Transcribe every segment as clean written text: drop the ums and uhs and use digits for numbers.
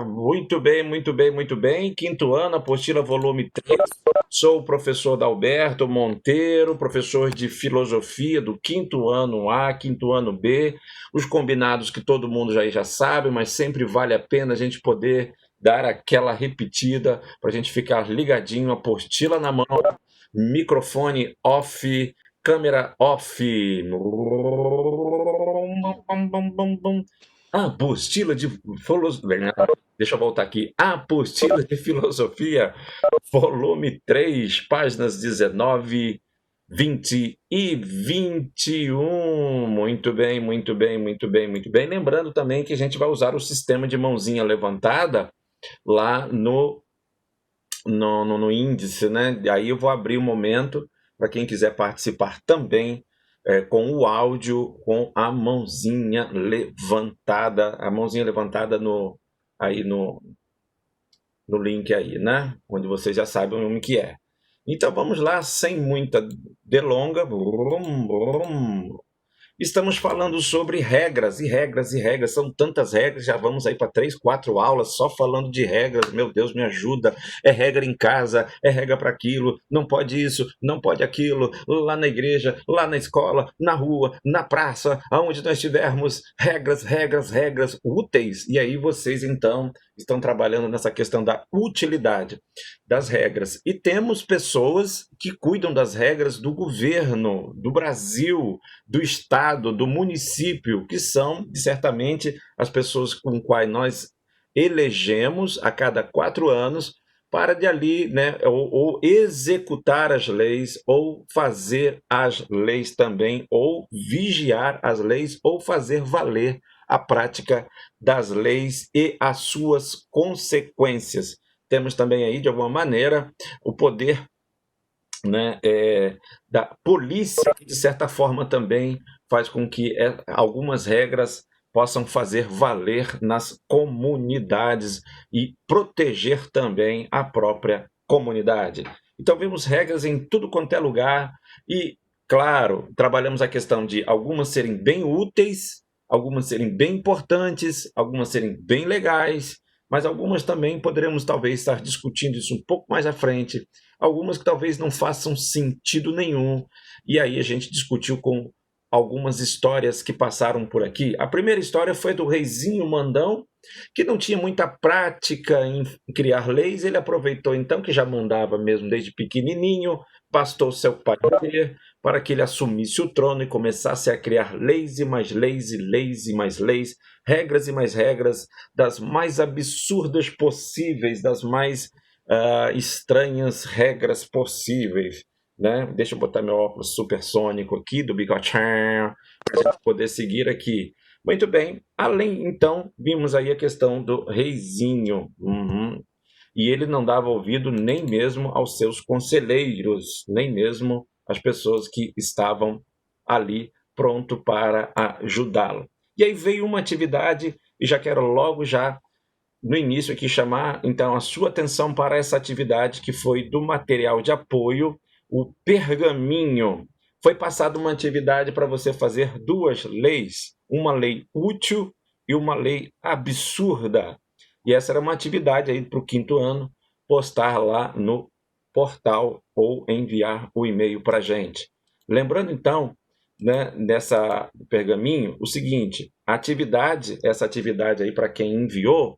Muito bem, muito bem, muito bem. Quinto ano, apostila volume 3. Sou o professor Dalberto Monteiro, professor de filosofia do quinto ano A, quinto ano B. Os combinados que todo mundo já sabe, mas sempre vale a pena a gente poder dar aquela repetida para a gente ficar ligadinho, apostila na mão, microfone off, câmera off. Apostila de filosofia. Deixa eu voltar aqui. Apostila de filosofia, volume 3, páginas 19, 20 e 21. Muito bem, muito bem, muito bem, muito bem. Lembrando também que a gente vai usar o sistema de mãozinha levantada lá no índice, né? Aí eu vou abrir um momento para quem quiser participar também com o áudio, com a mãozinha levantada, aí no link aí, né? Onde vocês já sabem o que é. Então vamos lá, sem muita delonga. Estamos falando sobre regras e regras e regras. São tantas regras, já vamos aí para 3, 4 aulas só falando de regras. Meu Deus, me ajuda. É regra em casa, é regra para aquilo, não pode isso, não pode aquilo. Lá na igreja, lá na escola, na rua, na praça, aonde nós tivermos regras, regras, regras úteis. E aí vocês então estão trabalhando nessa questão da utilidade das regras. E temos pessoas que cuidam das regras do governo, do Brasil, do estado, do município, que são, certamente, as pessoas com quais nós elegemos a cada 4 anos para de ali, né, ou executar as leis, ou fazer as leis também, ou vigiar as leis, ou fazer valer a prática das leis e as suas consequências. Temos também aí, de alguma maneira, o poder, né, da polícia, que de certa forma também faz com que algumas regras possam fazer valer nas comunidades e proteger também a própria comunidade. Então vemos regras em tudo quanto é lugar e, claro, trabalhamos a questão de algumas serem bem úteis, algumas serem bem importantes, algumas serem bem legais, mas algumas também poderemos talvez estar discutindo isso um pouco mais à frente, algumas que talvez não façam sentido nenhum. E aí a gente discutiu com algumas histórias que passaram por aqui. A primeira história foi do reizinho Mandão, que não tinha muita prática em criar leis. Ele aproveitou então que já mandava mesmo desde pequenininho, bastou seu pai ter para que ele assumisse o trono e começasse a criar leis e mais leis e leis e mais leis, regras e mais regras, das mais absurdas possíveis, das mais estranhas regras possíveis, né? Deixa eu botar meu óculos supersônico aqui do bigotinho para a gente poder seguir aqui. Muito bem. Além, então, vimos aí a questão do reizinho. E ele não dava ouvido nem mesmo aos seus conselheiros, nem mesmo às pessoas que estavam ali pronto para ajudá-lo. E aí veio uma atividade, e já quero logo já no início aqui chamar então a sua atenção para essa atividade que foi do material de apoio, o pergaminho. Foi passada uma atividade para você fazer 2 leis, uma lei útil e uma lei absurda. E essa era uma atividade aí para o quinto ano, postar lá no portal ou enviar o e-mail para a gente. Lembrando então, né, dessa pergaminho, o seguinte, essa atividade aí para quem enviou,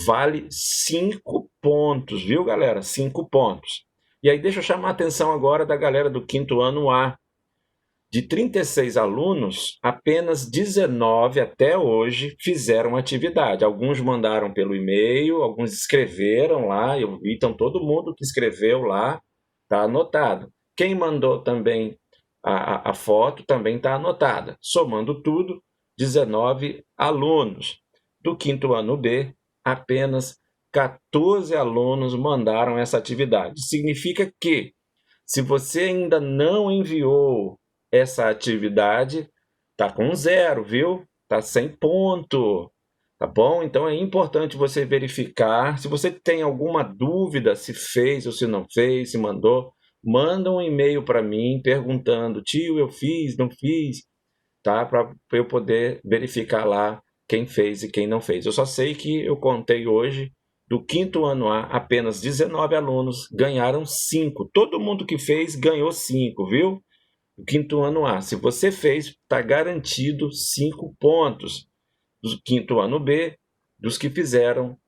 vale 5 pontos, viu, galera? 5 pontos. E aí deixa eu chamar a atenção agora da galera do quinto ano A. De 36 alunos, apenas 19 até hoje fizeram atividade. Alguns mandaram pelo e-mail, alguns escreveram lá, eu vi, então todo mundo que escreveu lá está anotado. Quem mandou também a foto também está anotada. Somando tudo, 19 alunos. Do quinto ano B, apenas 14 alunos mandaram essa atividade. Significa que, se você ainda não enviou essa atividade, tá com 0, viu? Tá sem ponto. Tá bom? Então é importante você verificar. Se você tem alguma dúvida se fez ou se não fez, se mandou, manda um e-mail para mim perguntando: tio, eu fiz, não fiz, tá? Para eu poder verificar lá quem fez e quem não fez. Eu só sei que eu contei hoje, do quinto ano A, apenas 19 alunos ganharam 5. Todo mundo que fez ganhou 5, viu? Do quinto ano A. Se você fez, está garantido 5 pontos. Do quinto ano B, dos que fizeram,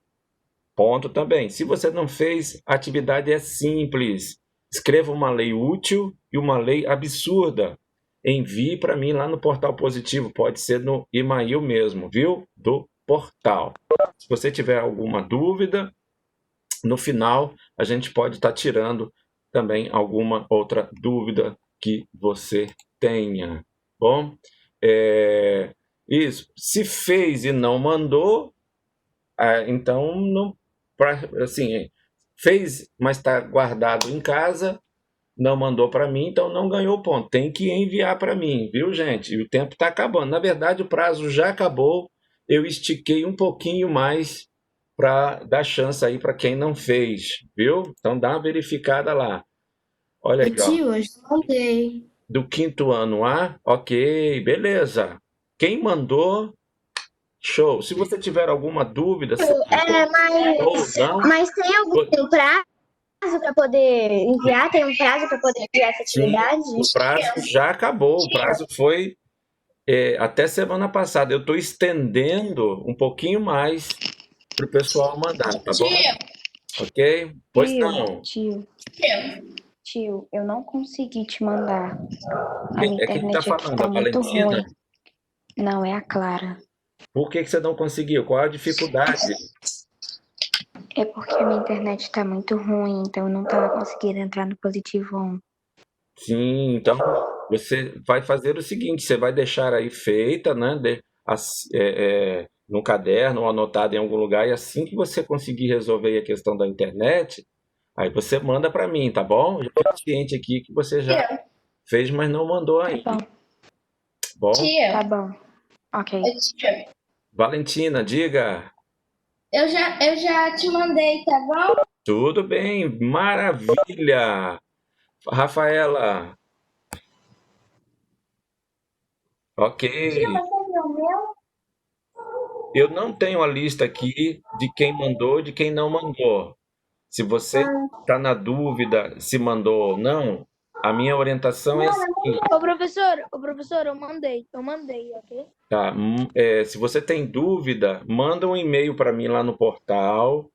ponto também. Se você não fez, a atividade é simples. Escreva uma lei útil e uma lei absurda. Envie para mim lá no Portal Positivo, pode ser no e-mail mesmo, viu? Do portal. Se você tiver alguma dúvida, no final a gente pode estar tirando também alguma outra dúvida que você tenha. Bom, isso. Se fez e não mandou, então não, assim, fez, mas está guardado em casa, não mandou para mim, então não ganhou ponto. Tem que enviar para mim, viu, gente? E o tempo está acabando. Na verdade, o prazo já acabou. Eu estiquei um pouquinho mais para dar chance aí para quem não fez, viu? Então dá uma verificada lá. Olha aqui, ó. Tio, hoje eu mandei. Do quinto ano A, ok, beleza. Quem mandou, show. Se você tiver alguma dúvida se mandou ou não, Mas tem algum prazo para poder enviar? Tem um prazo para poder enviar essa sim, atividade? o prazo já acabou. O prazo foi até semana passada. Eu estou estendendo um pouquinho mais para o pessoal mandar, tá bom? Ok? Pois Tio, não. tio, tio, eu não consegui te mandar. A minha Quem está internet aqui falando? tá A muito Valentina? ruim. Não, é a Clara. Por que você não conseguiu? Qual a dificuldade? É porque a minha internet tá muito ruim, então eu não tava conseguindo entrar no Positivo On. Sim, então você vai fazer o seguinte: você vai deixar aí feita, né, no caderno ou anotado em algum lugar, e assim que você conseguir resolver a questão da internet, aí você manda para mim, tá bom? Já fico ciente aqui que você já fez, mas não mandou Tá ainda. bom, Bom, tá bom. Ok. Valentina, diga. Eu já te mandei, tá bom? Tudo bem, maravilha. Rafaela, ok. Tio, você viu o meu? Eu não tenho a lista aqui de quem mandou e de quem não mandou. Se você está na dúvida se mandou ou não, a minha orientação é a seguinte, Ô professor, eu mandei, ok? tá? Se você tem dúvida, manda um e-mail para mim lá no portal.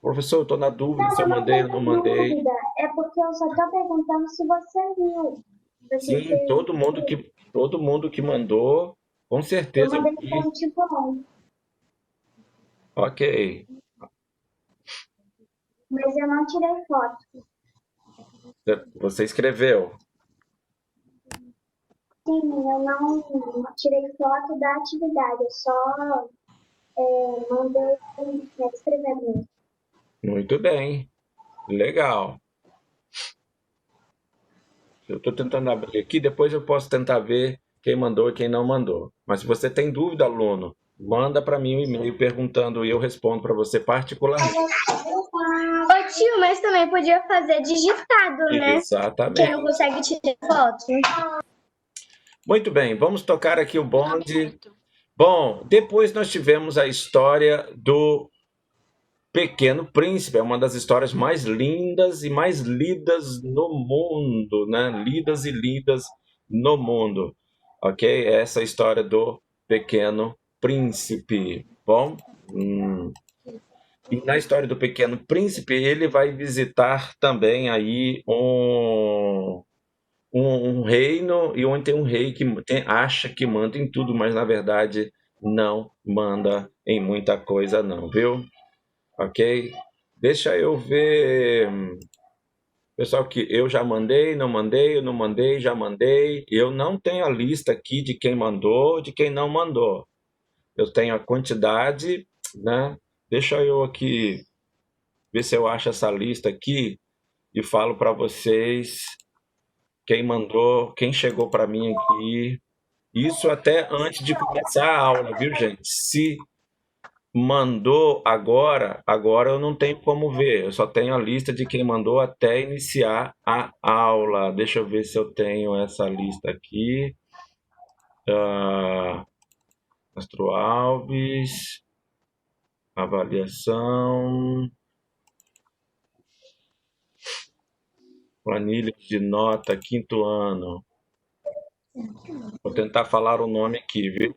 Professor, eu estou na dúvida se eu Eu não mandei ou não tenho mandei. dúvida. É porque eu só tô perguntando se você viu. Porque Sim, todo mundo que mandou, com eu certeza eu mandei no vi. positivo on, Ok. mas eu não tirei foto. Você escreveu. Sim, eu não tirei foto da atividade, eu só mandei escrever mesmo. Muito bem. Legal. Eu estou tentando abrir aqui, depois eu posso tentar ver quem mandou e quem não mandou. Mas se você tem dúvida, aluno, manda para mim um e-mail perguntando e eu respondo para você particularmente. Ô tio, mas também podia fazer digitado, né? Quem Exatamente. não consegue tirar foto. Muito bem, vamos tocar aqui o Tá bonde. certo. Bom, depois nós tivemos a história do Pequeno Príncipe, é uma das histórias mais lindas e mais lidas no mundo, né? Lidas e lidas no mundo, ok? Essa é a história do Pequeno Príncipe. Bom, e na história do Pequeno Príncipe, ele vai visitar também aí um reino e onde tem um rei que acha que manda em tudo, mas na verdade não manda em muita coisa não, viu? Ok? Deixa eu ver. Pessoal, que eu já mandei, não mandei, eu não mandei, já mandei. Eu não tenho a lista aqui de quem mandou, de quem não mandou. Eu tenho a quantidade, né? Deixa eu aqui ver se eu acho essa lista aqui e falo para vocês quem mandou, quem chegou para mim aqui. Isso até antes de começar a aula, viu, gente? Se mandou agora eu não tenho como ver, eu só tenho a lista de quem mandou até iniciar a aula. Deixa eu ver se eu tenho essa lista aqui. Castro Alves, avaliação, planilha de nota, quinto ano. Vou tentar falar o nome aqui, viu?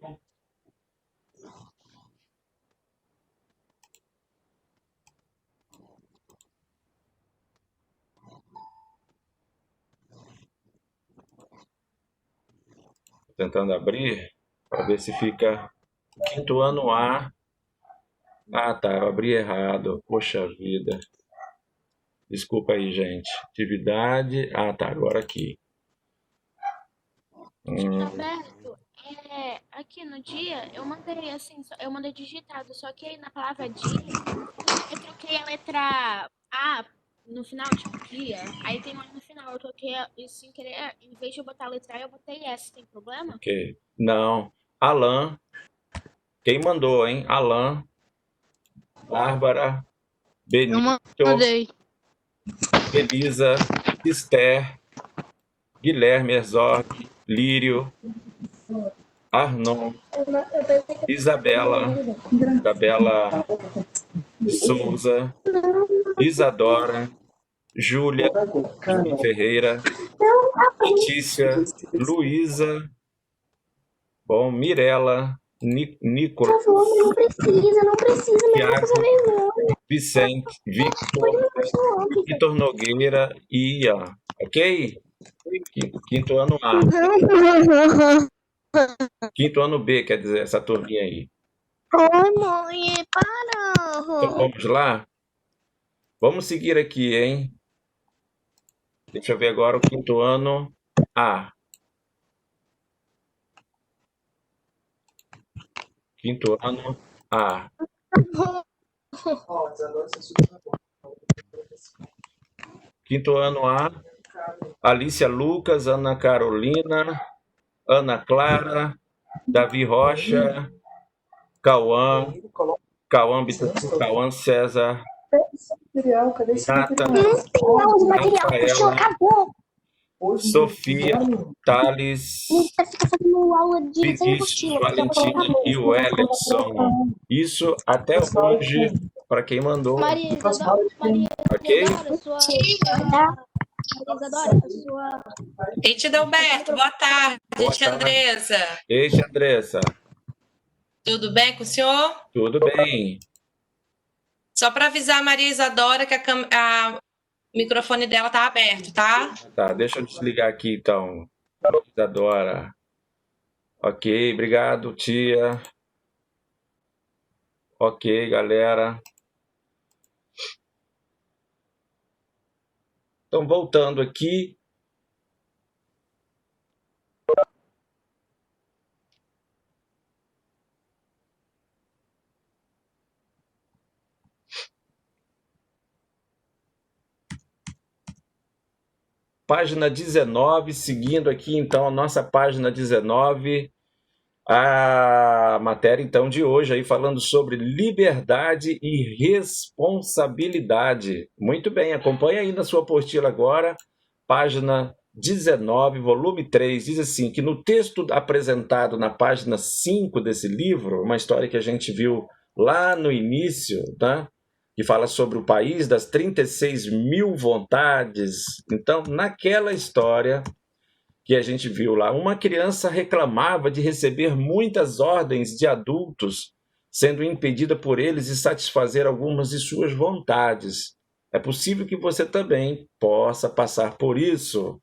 Tentando abrir para ver se fica quinto ano A. Ah, tá, eu abri errado. Poxa vida. Desculpa aí, gente. Atividade. Ah, tá, agora aqui. Alberto, aqui no dia eu mandei assim, eu mandei digitado, só que aí na palavra dia eu troquei a letra A no final, tipo dia. Aí tem lá no final, eu troquei isso sem querer, em vez de eu botar a letra A, eu botei S, tem problema? Ok. Não. Alan. Quem mandou, hein? Alan. Bárbara. Benito. Mandei. Elisa. Esther. Guilherme Herzog. Lírio. Arnon. Isabela Souza. Isadora. Júlia Ferreira. Letícia. Luísa. Bom, Mirella. Nicolas. Não precisa, Tiago. Vicente. Vitor Nogueira e Ian. Ok? Quinto ano A. Quinto ano B, quer dizer, essa turminha aí. Oi, mãe, para. Então vamos lá? Vamos seguir aqui, hein? Deixa eu ver agora o quinto ano A. Quinto ano A. Quinto ano A. Alicia Lucas, Ana Carolina, Ana Clara, Davi Rocha, Cauã Bittencourt, Cauã César, Nathan, Rafaela, Sofia, Thales, Vinícius, Valentina e Wellington. Isso até hoje, para quem mandou. Maria Isadora, Ok? Ei, Tia Delberto, boa tarde. Tia Andressa. Ei, tia Andressa. Tudo bem com o senhor? Tudo bem. Só para avisar a Maria Isadora que o microfone dela tá aberto, tá? Tá, deixa eu desligar aqui então. Isadora. Ok, obrigado, tia. Ok, galera. Então, voltando aqui. Página 19, seguindo aqui então a nossa página 19, a matéria então de hoje aí falando sobre liberdade e responsabilidade. Muito bem, acompanha aí na sua apostila agora, página 19, volume 3, diz assim, que no texto apresentado na página 5 desse livro, uma história que a gente viu lá no início, tá? Que fala sobre o país das 36 mil vontades. Então, naquela história que a gente viu lá, uma criança reclamava de receber muitas ordens de adultos, sendo impedida por eles de satisfazer algumas de suas vontades. É possível que você também possa passar por isso.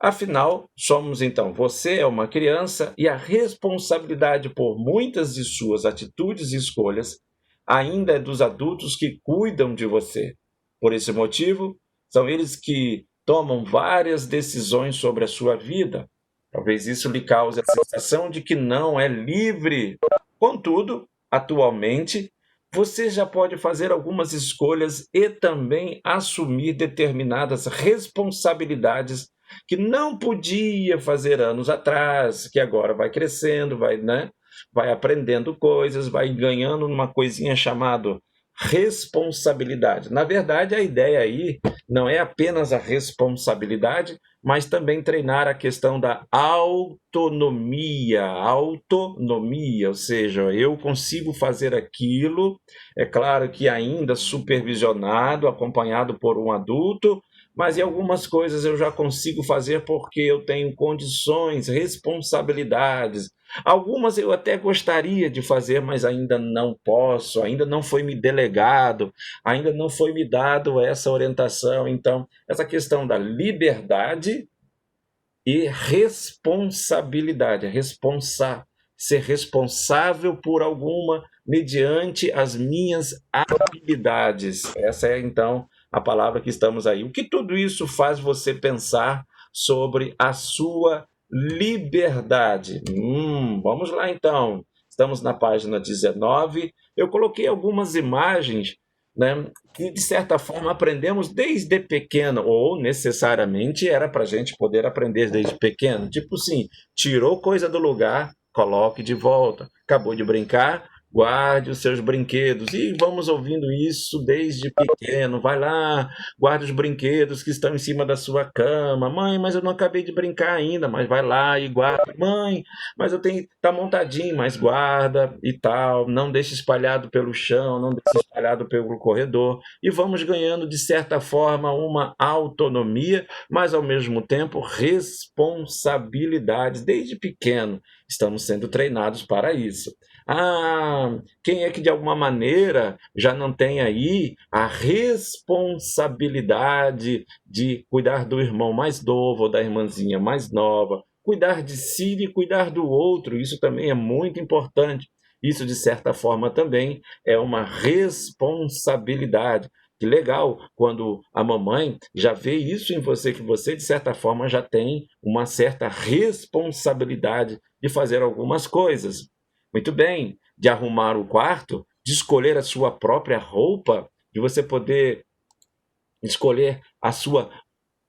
Afinal, somos então, você é uma criança e a responsabilidade por muitas de suas atitudes e escolhas ainda é dos adultos que cuidam de você. Por esse motivo, são eles que tomam várias decisões sobre a sua vida. Talvez isso lhe cause a sensação de que não é livre. Contudo, atualmente, você já pode fazer algumas escolhas e também assumir determinadas responsabilidades que não podia fazer anos atrás, que agora vai crescendo, vai, né? vai aprendendo coisas, vai ganhando uma coisinha chamada responsabilidade. Na verdade, a ideia aí não é apenas a responsabilidade, mas também treinar a questão da autonomia, ou seja, eu consigo fazer aquilo, é claro que ainda supervisionado, acompanhado por um adulto, mas em algumas coisas eu já consigo fazer porque eu tenho condições, responsabilidades. Algumas eu até gostaria de fazer, mas ainda não posso, ainda não foi me delegado, ainda não foi me dado essa orientação. Então, essa questão da liberdade e responsabilidade, ser responsável por alguma mediante as minhas habilidades. Essa é, então, a palavra que estamos aí. O que tudo isso faz você pensar sobre a sua liberdade? Vamos lá, então. Estamos na página 19. Eu coloquei algumas imagens, né, que, de certa forma, aprendemos desde pequeno, ou necessariamente era para a gente poder aprender desde pequeno. Tipo assim, tirou coisa do lugar, coloque de volta. Acabou de brincar, guarde os seus brinquedos. E vamos ouvindo isso desde pequeno. Vai lá, guarda os brinquedos que estão em cima da sua cama. Mãe, mas eu não acabei de brincar ainda. Mas vai lá e guarda. Mãe, mas eu tenho, tá montadinho, mas guarda e tal. Não deixe espalhado pelo chão, não deixe espalhado pelo corredor. E vamos ganhando, de certa forma, uma autonomia, mas ao mesmo tempo responsabilidades. Desde pequeno estamos sendo treinados para isso. Quem é que de alguma maneira já não tem aí a responsabilidade de cuidar do irmão mais novo ou da irmãzinha mais nova, cuidar de si e cuidar do outro? Isso também é muito importante. Isso, de certa forma, também é uma responsabilidade. Que legal quando a mamãe já vê isso em você, que você, de certa forma, já tem uma certa responsabilidade de fazer algumas coisas. Muito bem, de arrumar o quarto, de escolher a sua própria roupa, de você poder escolher a sua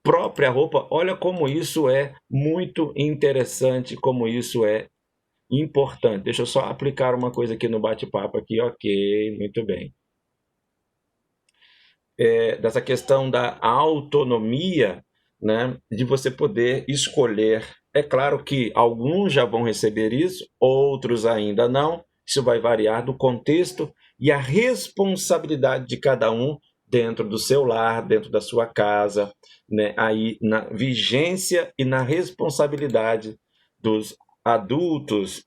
própria roupa. Olha como isso é muito interessante, como isso é importante. Deixa eu só aplicar uma coisa aqui no bate-papo aqui. Ok, muito bem. Dessa questão da autonomia, né, de você poder escolher. É claro que alguns já vão receber isso, outros ainda não. Isso vai variar do contexto e a responsabilidade de cada um dentro do seu lar, dentro da sua casa, né, aí na vigência e na responsabilidade dos adultos.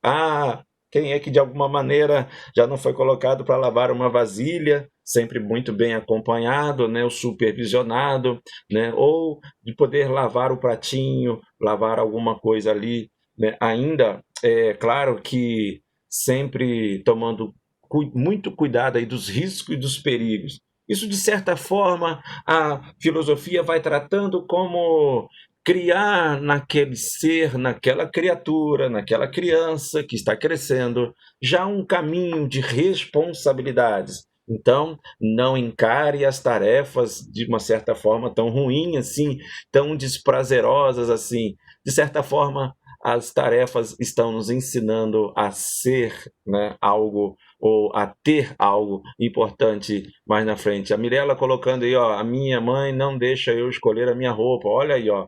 Quem é que de alguma maneira já não foi colocado para lavar uma vasilha, sempre muito bem acompanhado, né, ou supervisionado, né, ou de poder lavar o pratinho, lavar alguma coisa ali, né? Ainda é claro que sempre tomando muito cuidado aí dos riscos e dos perigos. Isso, de certa forma, a filosofia vai tratando como criar naquele ser, naquela criatura, naquela criança que está crescendo, já um caminho de responsabilidades. Então, não encare as tarefas de uma certa forma tão ruim assim, tão desprazerosas assim. De certa forma, as tarefas estão nos ensinando a ser, né, algo, ou a ter algo importante mais na frente. A Mirella colocando aí, ó, a minha mãe não deixa eu escolher a minha roupa. Olha aí, ó.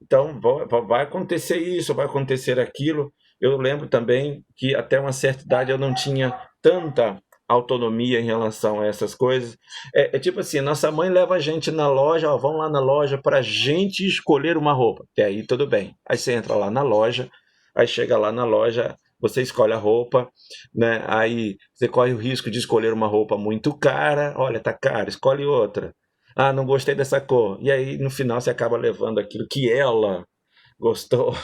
Então, vai acontecer isso, vai acontecer aquilo. Eu lembro também que até uma certa idade eu não tinha tanta autonomia em relação a essas coisas. É tipo assim, nossa mãe leva a gente na loja, ó, vamos lá na loja para a gente escolher uma roupa. Até aí tudo bem. Aí você entra lá na loja, aí chega lá na loja, você escolhe a roupa, né? Aí você corre o risco de escolher uma roupa muito cara. Olha, tá cara, escolhe outra. Não gostei dessa cor. E aí no final você acaba levando aquilo que ela gostou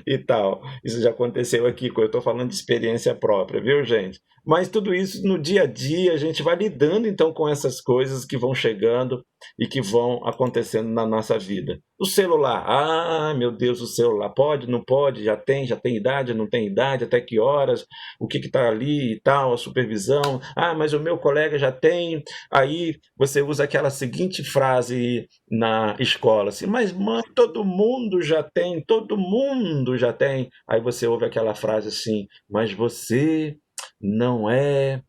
e tal. Isso já aconteceu aqui, eu estou falando de experiência própria, viu, gente? Mas tudo isso no dia a dia, a gente vai lidando então com essas coisas que vão chegando e que vão acontecendo na nossa vida. O celular, meu Deus, o celular, pode, não pode, já tem idade, não tem idade, até que horas, o que está ali e tal, a supervisão, mas o meu colega já tem, aí você usa aquela seguinte frase na escola, assim, mas mãe, todo mundo já tem, aí você ouve aquela frase assim, mas você não é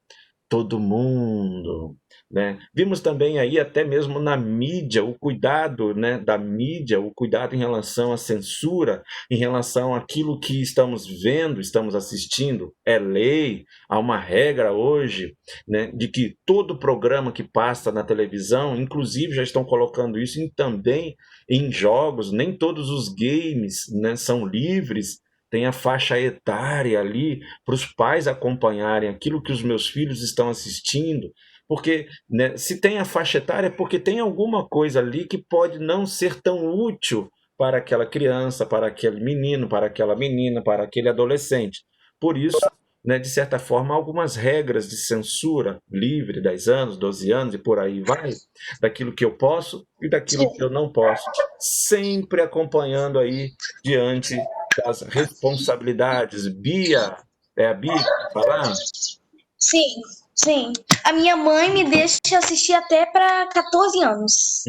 todo mundo, né? Vimos também aí até mesmo na mídia o cuidado, né, da mídia, o cuidado em relação à censura, em relação àquilo que estamos vendo, estamos assistindo. É lei, há uma regra hoje, né, de que todo programa que passa na televisão, inclusive já estão colocando isso também em jogos, nem todos os games, né, são livres. Tem a faixa etária ali para os pais acompanharem aquilo que os meus filhos estão assistindo, porque, né, se tem a faixa etária é porque tem alguma coisa ali que pode não ser tão útil para aquela criança, para aquele menino, para aquela menina, para aquele adolescente. Por isso, né, de certa forma, algumas regras de censura livre, 10 anos, 12 anos e por aí vai, daquilo que eu posso e daquilo que eu não posso, sempre acompanhando aí diante das responsabilidades. Bia, é a Bia que vai falar? Sim, sim. A minha mãe me deixa assistir até para 14 anos.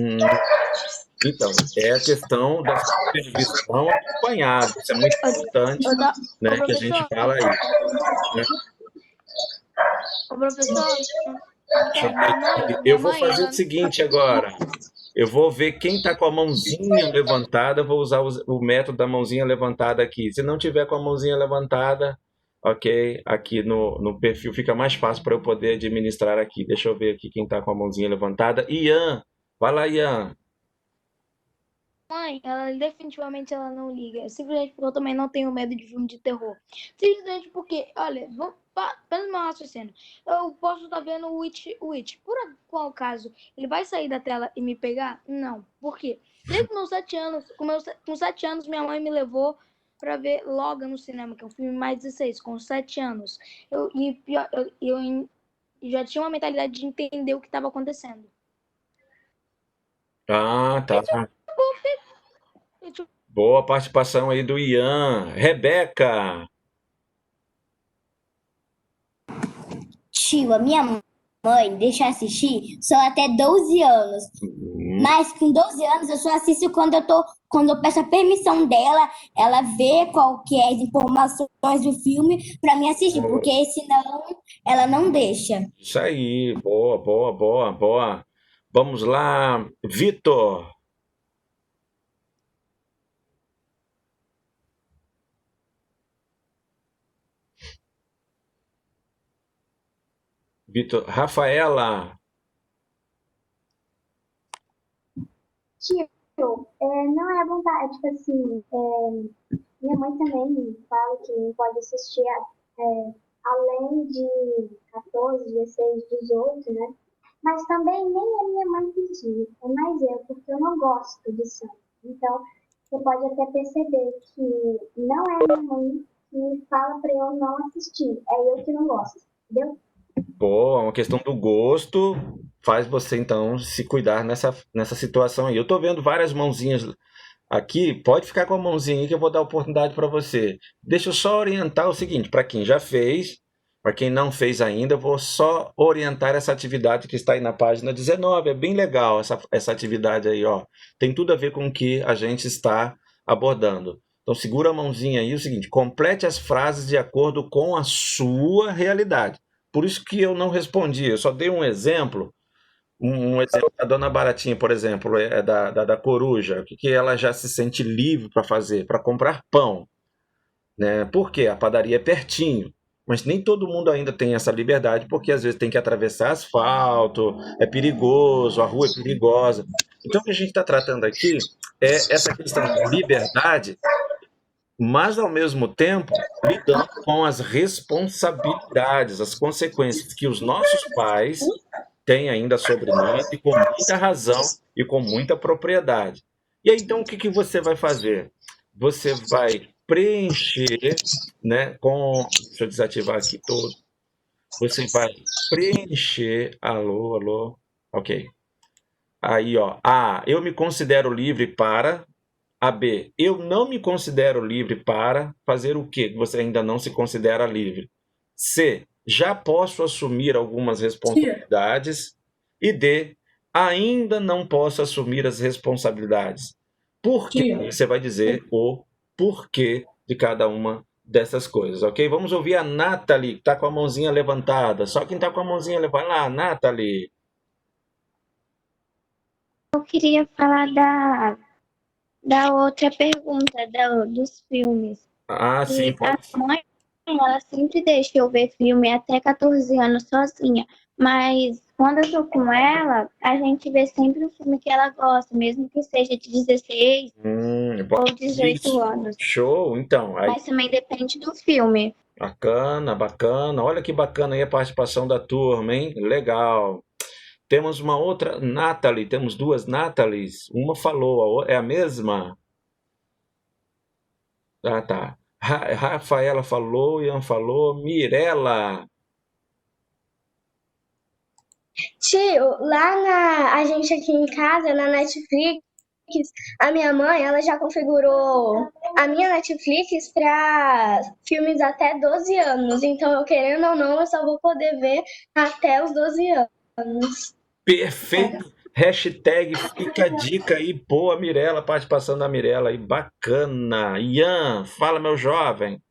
Então, é a questão da supervisão acompanhada. Isso é muito importante, né, que a gente fala aí. Né? Ô, professor, Eu vou fazer o seguinte agora. Eu vou ver quem está com a mãozinha levantada, vou usar o método da mãozinha levantada aqui. Se não tiver com a mãozinha levantada, ok, aqui no perfil fica mais fácil para eu poder administrar aqui. Deixa eu ver aqui quem está com a mãozinha levantada. Ian, vai lá, Ian. Mãe, definitivamente ela não liga. Simplesmente porque eu também não tenho medo de filme de terror. Simplesmente porque, olha, pelo meu raciocínio, eu posso estar vendo o Witch. Por qual caso ele vai sair da tela e me pegar? Não. Por quê? Desde meus 7 anos, com 7 anos, minha mãe me levou pra ver Logan no cinema, que é um filme mais 16, com 7 anos. Eu já tinha uma mentalidade de entender o que estava acontecendo. Tá. Boa participação aí do Ian. Rebeca. Tio, a minha mãe deixa assistir só até 12 anos. Mas com 12 anos eu só assisto quando eu peço a permissão dela, ela vê qual que é as informações do filme para mim assistir, porque senão ela não deixa. Isso aí, boa. Vamos lá, Vitor. Rafaela. Tio, não é à vontade, tipo assim, minha mãe também fala que não pode assistir além de 14, 16, 18, né? Mas também nem a minha mãe pediu, é mais eu, porque eu não gosto de sangue. Então, você pode até perceber que não é a minha mãe que fala pra eu não assistir, é eu que não gosto, entendeu? Pô, uma questão do gosto faz você, então, se cuidar nessa situação aí. Eu tô vendo várias mãozinhas aqui, pode ficar com a mãozinha aí que eu vou dar oportunidade para você. Deixa eu só orientar o seguinte, para quem já fez, para quem não fez ainda, eu vou só orientar essa atividade que está aí na página 19. É bem legal essa atividade aí, ó. Tem tudo a ver com o que a gente está abordando. Então, segura a mãozinha aí, o seguinte, complete as frases de acordo com a sua realidade. Por isso que eu não respondi, eu só dei um exemplo. Um exemplo da Dona Baratinha, por exemplo, é da coruja. O que ela já se sente livre para fazer? Para comprar pão. Né? Por quê? A padaria é pertinho. Mas nem todo mundo ainda tem essa liberdade, porque às vezes tem que atravessar asfalto, é perigoso, a rua é perigosa. Então, o que a gente está tratando aqui é essa questão de liberdade, mas, ao mesmo tempo, lidando com as responsabilidades, as consequências que os nossos pais têm ainda sobre nós, e com muita razão e com muita propriedade. E aí, então, o que você vai fazer? Você vai preencher, né, deixa eu desativar aqui todo. Você vai preencher... Alô, ok. Aí, ó, A, eu me considero livre para. A B, eu não me considero livre para fazer o quê? Você ainda não se considera livre. C, já posso assumir algumas responsabilidades. E D, ainda não posso assumir as responsabilidades. Por quê? Você vai dizer o porquê de cada uma dessas coisas, ok? Vamos ouvir a Nathalie, que está com a mãozinha levantada. Só quem está com a mãozinha levantada. Vai lá, Nathalie. Eu queria falar da outra pergunta, dos filmes. Ah, sim, E pode. a mãe, ela sempre deixa eu ver filme até 14 anos sozinha. Mas quando eu tô com ela, a gente vê sempre o filme que ela gosta, mesmo que seja de 16 ou 18 Isso. anos. Show, então. Aí, Mas também depende do filme. bacana, bacana. Olha que bacana aí a participação da turma, hein? Legal. Temos uma outra Nathalie, temos duas Nathalies. Uma falou, é a mesma? Ah, tá. Rafaela falou, Ian falou, Mirella. Tio, a gente aqui em casa, na Netflix, a minha mãe, ela já configurou a minha Netflix para filmes até 12 anos. Então, eu querendo ou não, eu só vou poder ver até os 12 anos. Perfeito. Hashtag fica a dica aí. Boa, Mirella, participação da Mirella aí. Bacana. Ian, fala, meu jovem.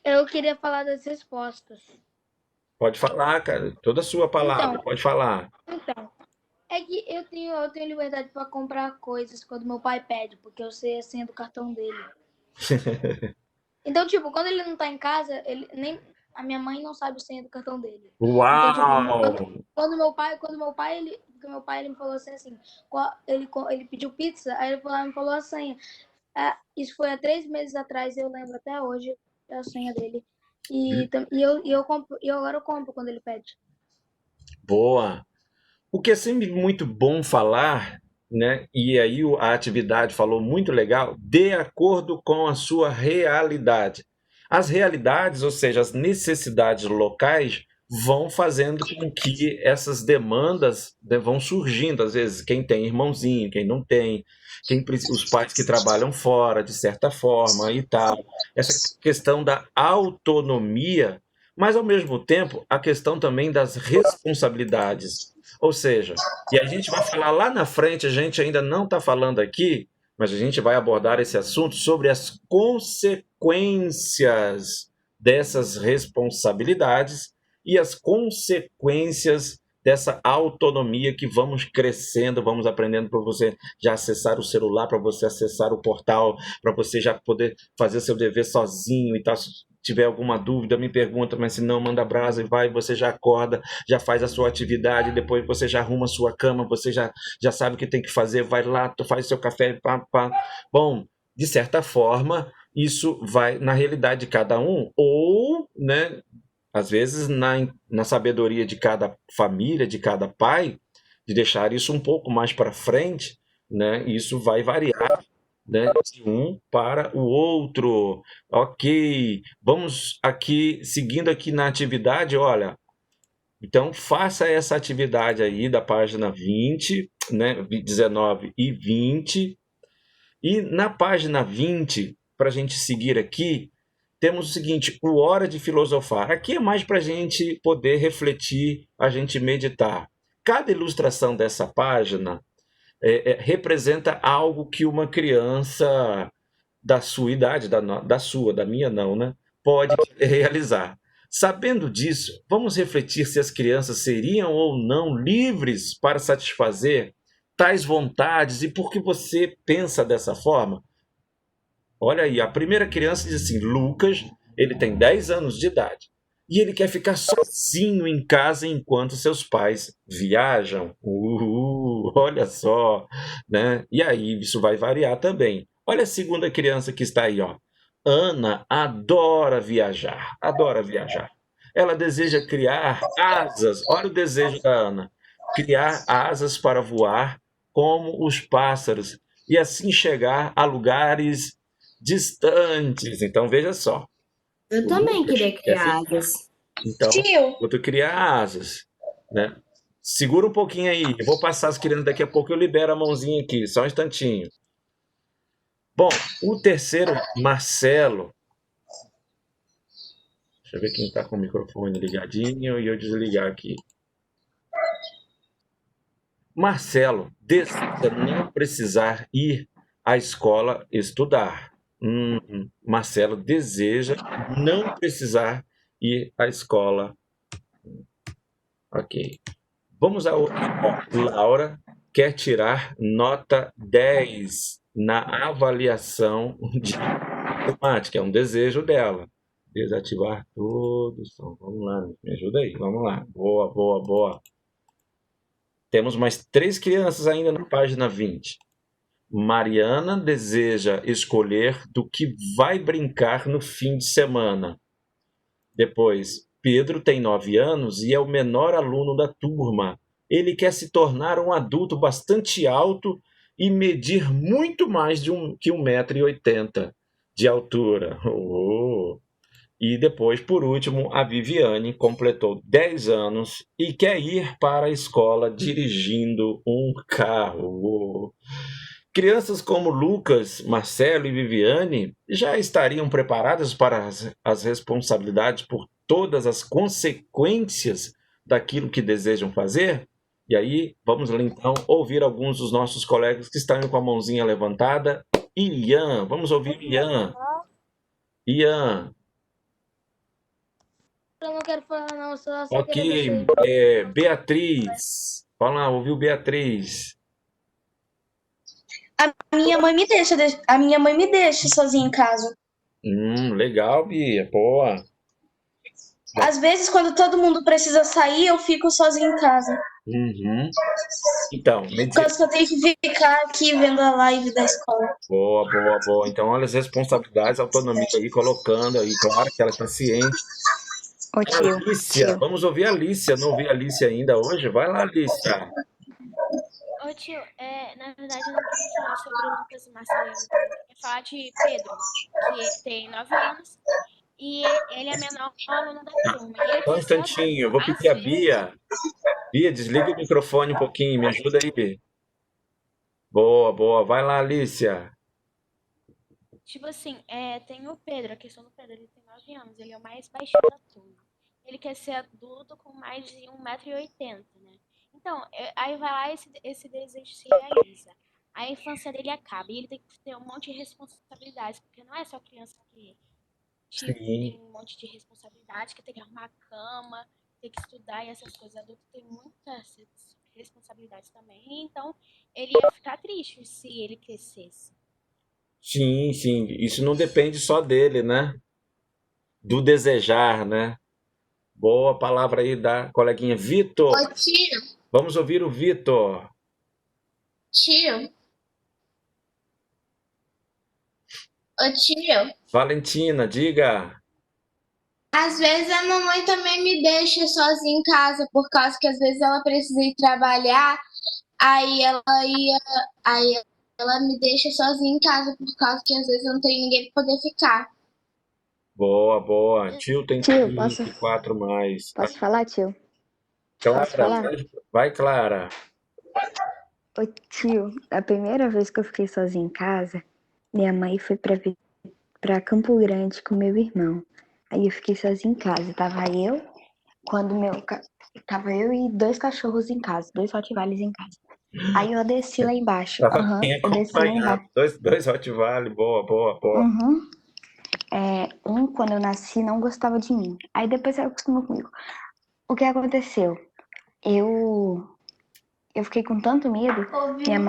Eu queria falar das respostas. Pode falar, cara. Toda a sua palavra, Então. pode falar. Então, é que eu tenho liberdade para comprar coisas quando meu pai pede, porque eu sei a senha do cartão dele. Então, tipo, quando ele não tá em casa, a minha mãe não sabe a senha do cartão dele. Uau! Então, tipo, quando meu pai, ele me falou assim, ele pediu pizza, aí ele falou, me falou a senha. Isso foi há 3 meses atrás, eu lembro até hoje a senha dele. E agora eu compro quando ele pede. Boa. O que é sempre muito bom falar, né? E aí a atividade falou muito legal, de acordo com a sua realidade. As realidades, ou seja, as necessidades locais, vão fazendo com que essas demandas, né, vão surgindo. Às vezes, quem tem irmãozinho, quem não tem, os pais que trabalham fora, de certa forma, e tal. Essa questão da autonomia, mas, ao mesmo tempo, a questão também das responsabilidades. Ou seja, e a gente vai falar lá na frente, a gente ainda não está falando aqui, mas a gente vai abordar esse assunto sobre as consequências dessas responsabilidades e as consequências dessa autonomia que vamos crescendo, vamos aprendendo para você já acessar o celular, para você acessar o portal, para você já poder fazer seu dever sozinho e tal. Se tiver alguma dúvida, me pergunta, mas se não, manda brasa e vai, você já acorda, já faz a sua atividade, depois você já arruma a sua cama, você já sabe o que tem que fazer, vai lá, tu faz seu café, pá, pá. Bom, de certa forma, isso vai na realidade de cada um, ou, né, às vezes na sabedoria de cada família, de cada pai, de deixar isso um pouco mais para frente, né, isso vai variar, né, de um para o outro. Ok, vamos aqui, seguindo aqui na atividade, olha, então faça essa atividade aí da página 20, né, 19 e 20, e na página 20, para a gente seguir aqui, temos o seguinte, o Hora de Filosofar. Aqui é mais para a gente poder refletir, a gente meditar. Cada ilustração dessa página representa algo que uma criança da sua idade, da minha não, né, pode realizar. Sabendo disso, vamos refletir se as crianças seriam ou não livres para satisfazer tais vontades e por que você pensa dessa forma? Olha aí, a primeira criança diz assim, Lucas, ele tem 10 anos de idade e ele quer ficar sozinho em casa enquanto seus pais viajam. Olha só, né? E aí isso vai variar também. Olha a segunda criança que está aí, ó. Ana adora viajar, adora viajar. Ela deseja criar asas. Olha o desejo da Ana. Criar asas para voar como os pássaros e assim chegar a lugares distantes. Então, veja só. Eu também queria criar asas. Então, Tio, vou criar asas, né? Segura um pouquinho aí. Eu vou passar as crianças daqui a pouco. Eu libero a mãozinha aqui. Só um instantinho. Bom, o terceiro, Marcelo. Deixa eu ver quem está com o microfone ligadinho e eu desligar aqui. Marcelo deseja não precisar ir à escola estudar. Marcelo deseja não precisar ir à escola. Ok. Vamos a outra. Laura quer tirar nota 10 na avaliação de matemática. É um desejo dela. Desativar todo o som. Vamos lá, me ajuda aí. Vamos lá. Boa, boa, boa. Temos mais 3 crianças ainda na página 20. Mariana deseja escolher do que vai brincar no fim de semana. Depois, Pedro tem 9 anos e é o menor aluno da turma. Ele quer se tornar um adulto bastante alto e medir muito mais que 1,80 m de altura. Oh. E depois, por último, a Viviane completou 10 anos e quer ir para a escola dirigindo um carro. Crianças como Lucas, Marcelo e Viviane já estariam preparadas para as responsabilidades por todas as consequências daquilo que desejam fazer? E aí, vamos então ouvir alguns dos nossos colegas que estão com a mãozinha levantada. Ian, vamos ouvir Ian. Ian. Eu não quero falar, não, só Ok, quero ver Beatriz. Fala, ouviu Beatriz? A minha mãe me deixa sozinha em casa. Legal, Bia, boa. Às vezes, quando todo mundo precisa sair, eu fico sozinha em casa. Então, Por causa que eu tenho que ficar aqui vendo a live da escola. Boa, boa, boa. Então, olha as responsabilidades, autonomia aí, colocando aí, claro que ela está ciente. Ô tio, Alicia, vamos ouvir a Alicia. Não ouvi a Alicia ainda hoje? Vai lá, Alicia. Ô tio, na verdade eu não queria falar sobre o Lucas e Marcelo, eu queria falar de Pedro, que ele tem 9 anos e ele é menor aluno da turma. E ele Só um quer ser instantinho, eu adulto. vou pedir a Às vezes, Bia. Bia, desliga o microfone um pouquinho, me ajuda aí. Boa, boa. Vai lá, Alicia. tipo assim, tem o Pedro, a questão do Pedro, ele tem 9 anos, ele é o mais baixinho da turma. Ele quer ser adulto com mais de 1,80 m, né? Então, aí vai lá e esse desejo se realiza. A infância dele acaba e ele tem que ter um monte de responsabilidades, porque não é só criança que tem um monte de responsabilidade, que tem que arrumar a cama, tem que estudar e essas coisas. Adulto tem muitas responsabilidades também, então ele ia ficar triste se ele crescesse. Sim, sim. Isso não depende só dele, né? Do desejar, né? Boa palavra aí da coleguinha Vitor. Ô tio, Vamos ouvir o Vitor. tio. Ô tio, Valentina, diga. às vezes a mamãe também me deixa sozinha em casa, por causa que às vezes ela precisa ir trabalhar, aí ela me deixa sozinha em casa, por causa que às vezes eu não tenho ninguém pra poder ficar. Boa, boa. Tio tem Tio, 24 mais. posso falar, tio? Clara, Posso falar? vai, Clara. Ô tio, a primeira vez que eu fiquei sozinha em casa, minha mãe foi pra Campo Grande com meu irmão. Aí eu fiquei sozinha em casa. Tava eu e 2 cachorros em casa, 2 rottweilers em casa. Aí eu desci lá embaixo. Tava bem Eu desci lá embaixo. acompanhado. Dois Rottweiler, boa, boa, boa. Quando eu nasci, não gostava de mim. Aí depois ela acostumou comigo. O que aconteceu? Eu fiquei com tanto medo. Minha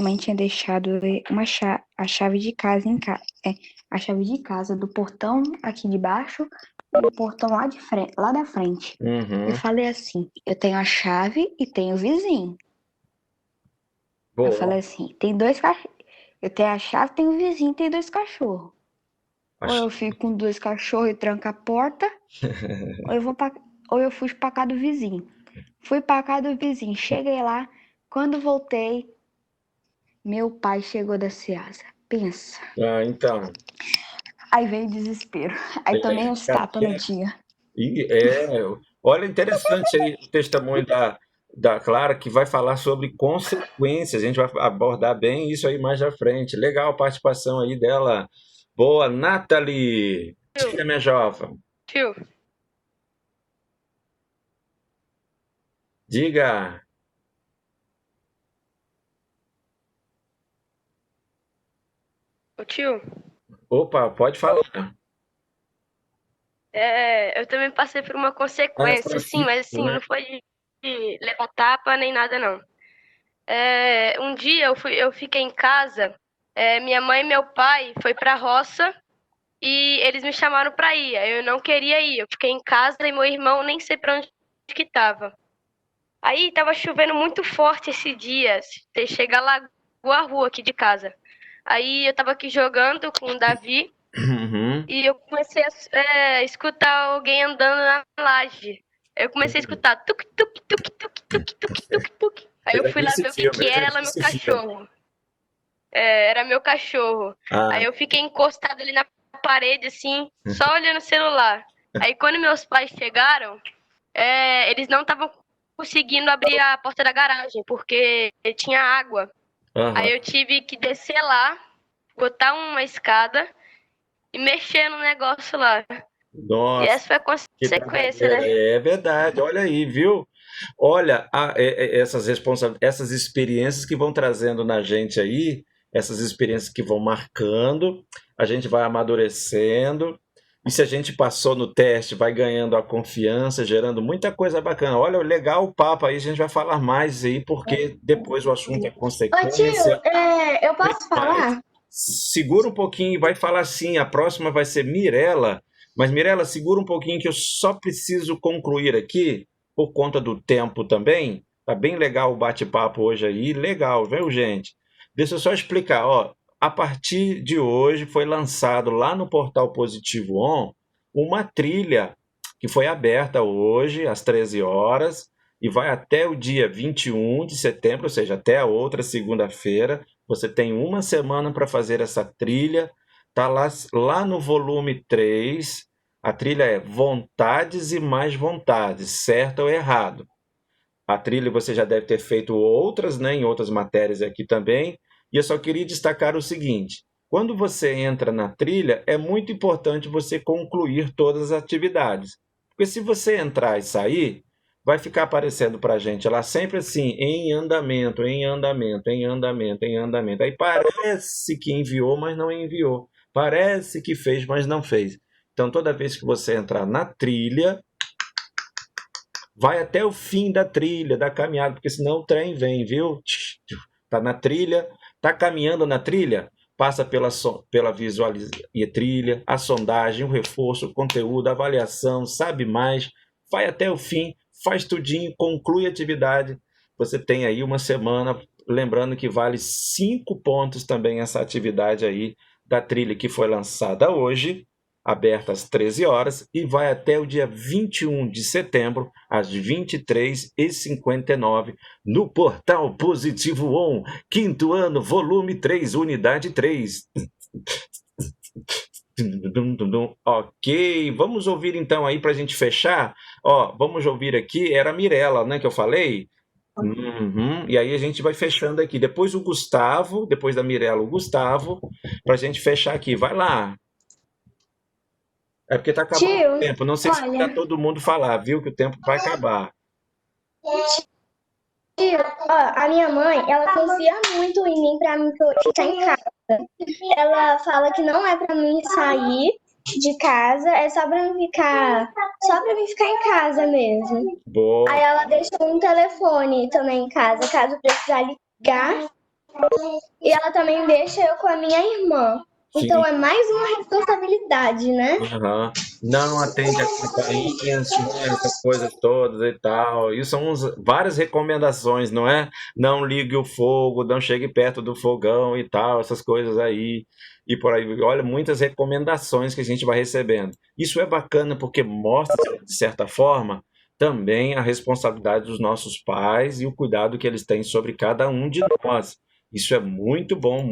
mãe tinha deixado a chave de casa a chave de casa do portão aqui de baixo e o portão lá da frente. Eu falei assim: eu tenho a chave e tenho o vizinho. Boa. Eu falei assim: tem 2 cachorros. Eu tenho a chave, tenho o vizinho, tem 2 cachorros. Ou eu fico com 2 cachorros e tranco a porta, ou eu fujo pra casa do vizinho. Fui pra casa do vizinho, cheguei lá. Quando voltei, meu pai chegou da Ceasa. Pensa. Então. Aí veio o desespero. Aí tomei uns tapas no dia. Olha, interessante aí o testemunho da Clara, que vai falar sobre consequências. A gente vai abordar bem isso aí mais à frente. Legal a participação aí dela. Boa, Nathalie. Diga, minha jovem. Tio, Diga. ô tio, Opa, pode falar. eu também passei por uma consequência, assim, mas assim, não foi de levar tapa nem nada, não. Um dia eu fiquei em casa, minha mãe e meu pai foi pra roça e eles me chamaram pra ir. Aí eu não queria ir, eu fiquei em casa e meu irmão nem sei pra onde que tava. Aí tava chovendo muito forte esse dia, chega a lagoa a rua aqui de casa. Aí eu tava aqui jogando com o Davi Uhum. e eu comecei a escutar alguém andando na laje. Eu comecei a escutar tuk tuk tuk tuk tuk tuk tuk tuk. Aí eu fui lá ver o que era, ela meu cachorro. Era meu cachorro. Ah, Aí eu fiquei encostado ali na parede, assim, só olhando o celular. Aí quando meus pais chegaram, eles não estavam conseguindo abrir a porta da garagem, porque tinha água. aham. Aí eu tive que descer lá, botar uma escada e mexer no negócio lá. E Nossa, essa foi a que consequência, trabalheira. né? É verdade, olha aí, viu? Olha, essas experiências que vão trazendo na gente aí, essas experiências que vão marcando, a gente vai amadurecendo, e se a gente passou no teste, vai ganhando a confiança, gerando muita coisa bacana. Olha, legal o papo aí, a gente vai falar mais aí, porque depois o assunto é Ô tio, consequência. eu posso falar? Segura um pouquinho e vai falar sim. A próxima vai ser Mirela. Mas, Mirela, segura um pouquinho que eu só preciso concluir aqui, por conta do tempo também. Tá bem legal o bate-papo hoje aí. Legal, viu, gente? Deixa eu só explicar. Ó, a partir de hoje foi lançado lá no portal Positivo On uma trilha que foi aberta hoje às 13 horas e vai até o dia 21 de setembro, ou seja, até a outra segunda-feira. Você tem uma semana para fazer essa trilha. Tá lá no volume 3. A trilha é Vontades e Mais Vontades, certo ou errado? A trilha você já deve ter feito outras, né, em outras matérias aqui também. E eu só queria destacar o seguinte: quando você entra na trilha, é muito importante você concluir todas as atividades. Porque se você entrar e sair, vai ficar aparecendo para a gente lá sempre assim, em andamento, em andamento, em andamento, em andamento. Aí parece que enviou, mas não enviou. Parece que fez, mas não fez. Então, toda vez que você entrar na trilha, vai até o fim da trilha, da caminhada, porque senão o trem vem, viu? Tá na trilha, tá caminhando na trilha, passa pela visualização e trilha, a sondagem, o reforço, o conteúdo, a avaliação, sabe mais, vai até o fim, faz tudinho, conclui a atividade. Você tem aí uma semana, lembrando que vale 5 pontos também essa atividade aí da trilha que foi lançada hoje, aberta às 13 horas e vai até o dia 21 de setembro, às 23h59, no portal Positivo On, 5º ano, volume 3, unidade 3. Ok, vamos ouvir então aí para a gente fechar. Ó, vamos ouvir aqui, era a Mirela, né, que eu falei? Uhum. E aí a gente vai fechando aqui. Depois o Gustavo, depois da Mirela, o Gustavo, para a gente fechar aqui. Vai lá. É porque tá acabando o Tio, tempo. Não sei se olha, tá todo mundo falar, viu? Que o tempo vai acabar. tio, ó, a minha mãe, ela confia muito em mim pra mim ficar em casa. Ela fala que não é pra mim sair de casa, é só pra mim ficar em casa mesmo. Boa. Aí ela deixa um telefone também em casa, caso precisar ligar. E ela também deixa eu com a minha irmã. Então é mais uma responsabilidade, né? Uhum. Não atende a campainha, essas coisas todas e tal. Isso são várias recomendações, não é? Não ligue o fogo, não chegue perto do fogão e tal, essas coisas aí. E por aí, olha, muitas recomendações que a gente vai recebendo. Isso é bacana porque mostra, de certa forma, também a responsabilidade dos nossos pais e o cuidado que eles têm sobre cada um de nós. Isso é muito bom.